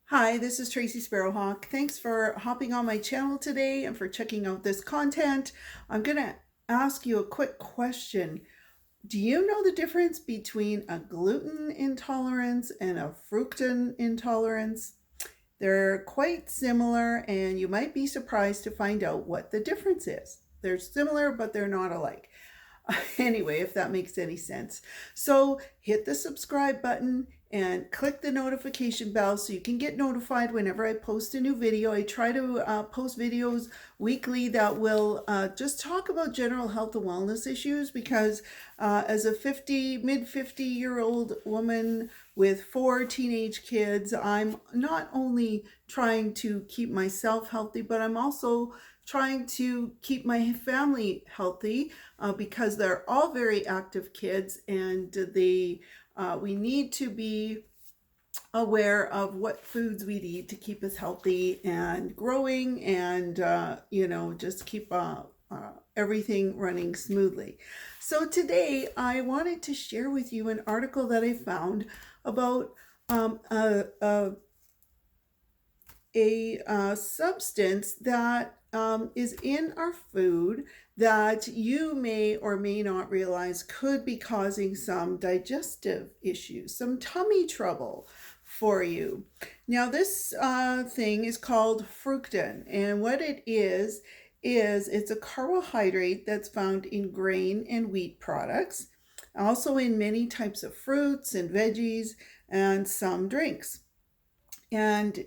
Hi, this is Tracy Sparrowhawk. Thanks for hopping on my channel today and for checking out this content. I'm going to ask you a quick question. Do you know the difference between a gluten intolerance and a fructan intolerance? They're quite similar, and you might be surprised to find out what the difference is. They're similar, but they're not alike. Anyway, if that makes any sense. So hit the subscribe button and click the notification bell so you can get notified whenever I post a new video. I try to post videos weekly that will just talk about general health and wellness issues because as a mid 50-year-old woman with 4 teenage kids, I'm not only trying to keep myself healthy, but I'm also trying to keep my family healthy because they're all very active kids, and we need to be aware of what foods we need to keep us healthy and growing, and just keep everything running smoothly. So today I wanted to share with you an article that I found about um, a, a a substance that is in our food that you may or may not realize could be causing some digestive issues, some tummy trouble for you. Now, this thing is called fructan, and what it is it's a carbohydrate that's found in grain and wheat products, also in many types of fruits and veggies, and some drinks. And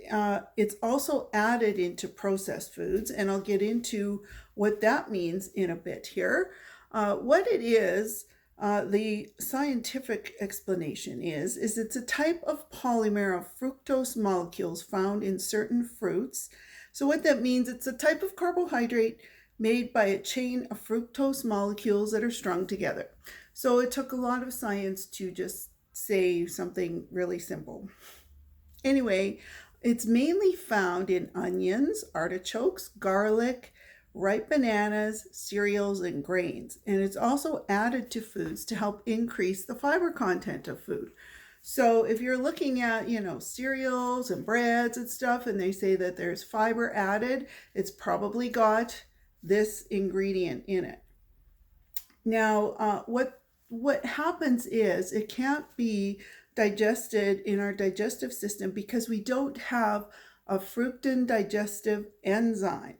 it's also added into processed foods, and I'll get into what that means in a bit here. What it is, the scientific explanation is it's a type of polymer of fructose molecules found in certain fruits. So what that means, it's a type of carbohydrate made by a chain of fructose molecules that are strung together. So it took a lot of science to just say something really simple. Anyway, it's mainly found in onions, artichokes, garlic, ripe bananas, cereals, and grains. And it's also added to foods to help increase the fiber content of food. So if you're looking at, cereals and breads and stuff, and they say that there's fiber added, it's probably got this ingredient in it. Now, what happens is it can't be digested in our digestive system because we don't have a fructan digestive enzyme.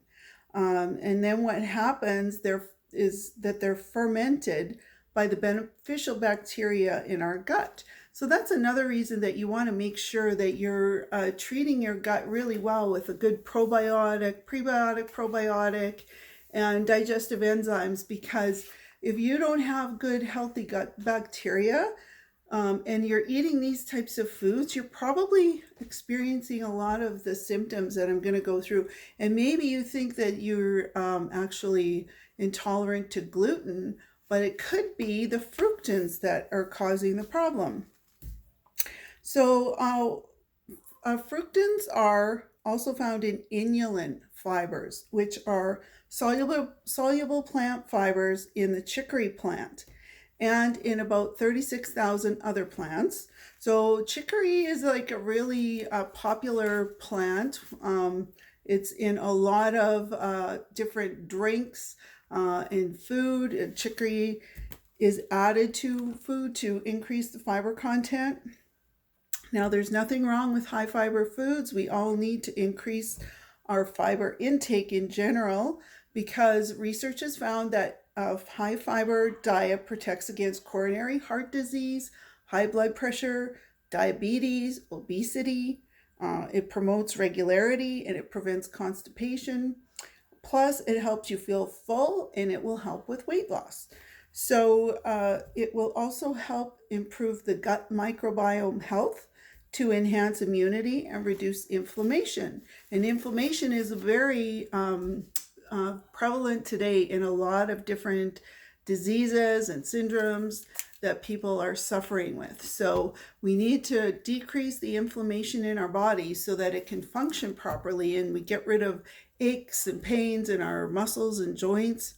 And then what happens there is that they're fermented by the beneficial bacteria in our gut. So that's another reason that you want to make sure that you're treating your gut really well with a good probiotic, prebiotic, probiotic, and digestive enzymes, because if you don't have good healthy gut bacteria, and you're eating these types of foods, you're probably experiencing a lot of the symptoms that I'm going to go through. And maybe you think that you're actually intolerant to gluten, but it could be the fructans that are causing the problem. So fructans are also found in inulin fibers, which are soluble plant fibers in the chicory plant and in about 36,000 other plants. So chicory is like a really popular plant. It's in a lot of different drinks and food. And chicory is added to food to increase the fiber content. Now, there's nothing wrong with high fiber foods. We all need to increase our fiber intake in general because research has found that a high fiber diet protects against coronary heart disease, high blood pressure, diabetes, obesity. It promotes regularity and it prevents constipation. Plus, it helps you feel full and it will help with weight loss. So, it will also help improve the gut microbiome health to enhance immunity and reduce inflammation. And inflammation is very prevalent today in a lot of different diseases and syndromes that people are suffering with. So we need to decrease the inflammation in our body so that it can function properly and we get rid of aches and pains in our muscles and joints.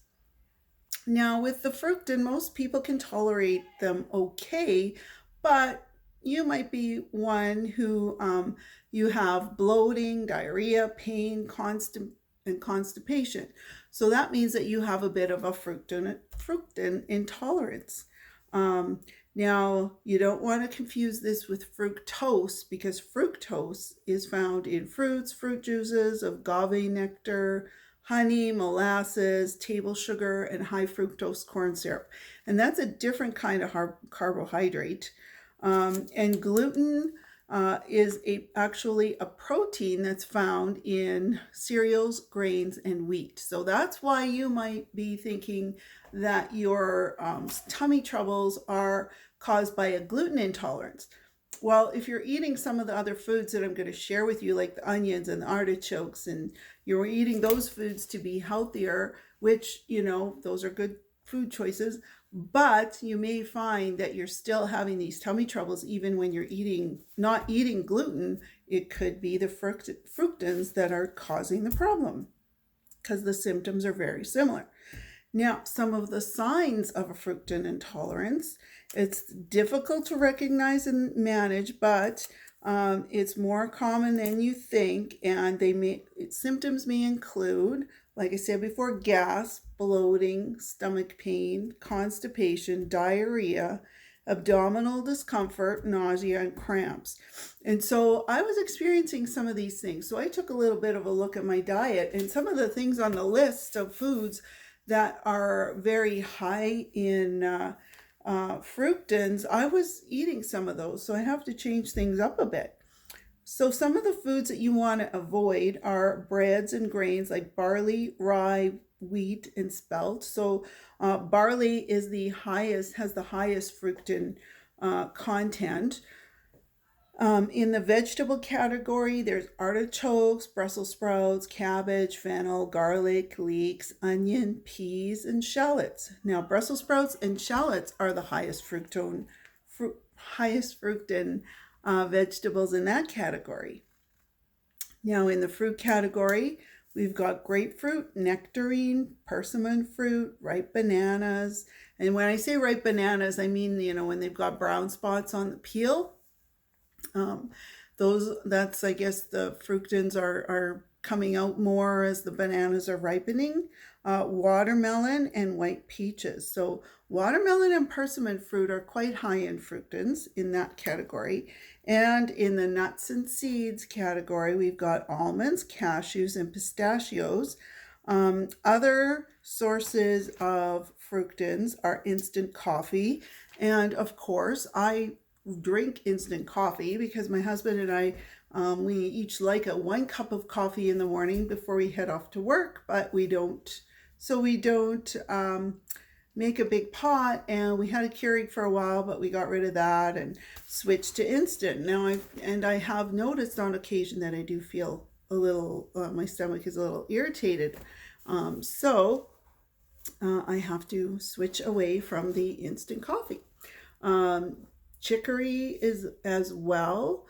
Now, with the fructan, most people can tolerate them okay, but you might be one who you have bloating, diarrhea, pain, and constipation. So that means that you have a bit of a fructan intolerance. Um, Now, you don't want to confuse this with fructose because fructose is found in fruits, fruit juices, agave nectar, honey, molasses, table sugar, and high fructose corn syrup. And that's a different kind of carbohydrate. And gluten actually a protein that's found in cereals, grains, and wheat. So that's why you might be thinking that your tummy troubles are caused by a gluten intolerance. Well, if you're eating some of the other foods that I'm going to share with you, like the onions and the artichokes, and you're eating those foods to be healthier, which, those are good food choices, but you may find that you're still having these tummy troubles even when you're not eating gluten. It could be the fructans that are causing the problem because the symptoms are very similar. Now, some of the signs of a fructan intolerance, it's difficult to recognize and manage, but it's more common than you think, and symptoms may include, like I said before, gas, bloating, stomach pain, constipation, diarrhea, abdominal discomfort, nausea, and cramps. And so I was experiencing some of these things. So I took a little bit of a look at my diet, and some of the things on the list of foods that are very high in fructans, I was eating some of those. So I have to change things up a bit. So some of the foods that you want to avoid are breads and grains like barley, rye, wheat, and spelt. So barley has the highest fructan content. In the vegetable category, there's artichokes, Brussels sprouts, cabbage, fennel, garlic, leeks, onion, peas, and shallots. Now, Brussels sprouts and shallots are the highest fructan vegetables in that category. Now, in the fruit category, we've got grapefruit, nectarine, persimmon fruit, ripe bananas. And when I say ripe bananas, I mean, when they've got brown spots on the peel. That's, I guess, the fructans are coming out more as the bananas are ripening. Watermelon and white peaches. So watermelon and persimmon fruit are quite high in fructans in that category. And in the nuts and seeds category, we've got almonds, cashews, and pistachios. Other sources of fructans are instant coffee. And of course, I drink instant coffee because my husband and I, we each like 1 cup of coffee in the morning before we head off to work, but we don't make a big pot. And we had a Keurig for a while, but we got rid of that and switched to instant. Now I have noticed on occasion that I do feel a little, my stomach is a little irritated. So I have to switch away from the instant coffee. Chicory is as well,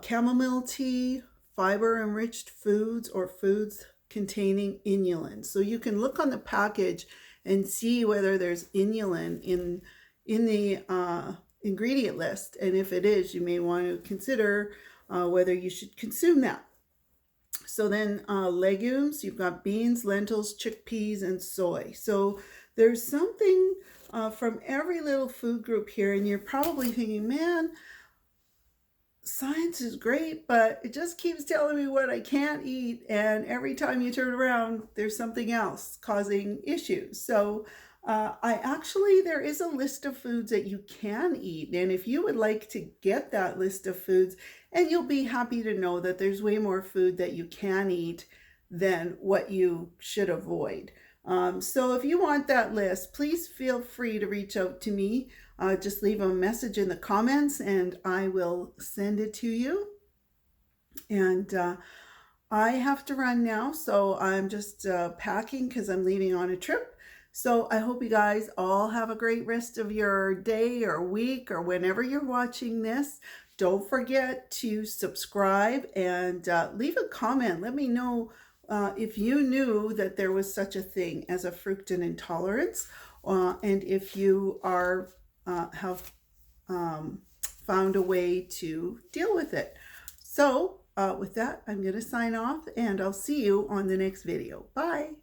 chamomile tea, fiber-enriched foods, or foods containing inulin. So you can look on the package and see whether there's inulin in the ingredient list. And if it is, you may want to consider whether you should consume that. So then legumes, you've got beans, lentils, chickpeas, and soy. So there's something from every little food group here, and you're probably thinking, man, science is great, but it just keeps telling me what I can't eat, and every time you turn around, there's something else causing issues. So there is a list of foods that you can eat, and if you would like to get that list of foods, and you'll be happy to know that there's way more food that you can eat than what you should avoid. So if you want that list, please feel free to reach out to me. Just leave a message in the comments and I will send it to you. And I have to run now, so I'm just packing because I'm leaving on a trip. So I hope you guys all have a great rest of your day or week or whenever you're watching this. Don't forget to subscribe and leave a comment. Let me know if you knew that there was such a thing as a fructan intolerance, and if you have found a way to deal with it. So with that, I'm going to sign off, and I'll see you on the next video. Bye.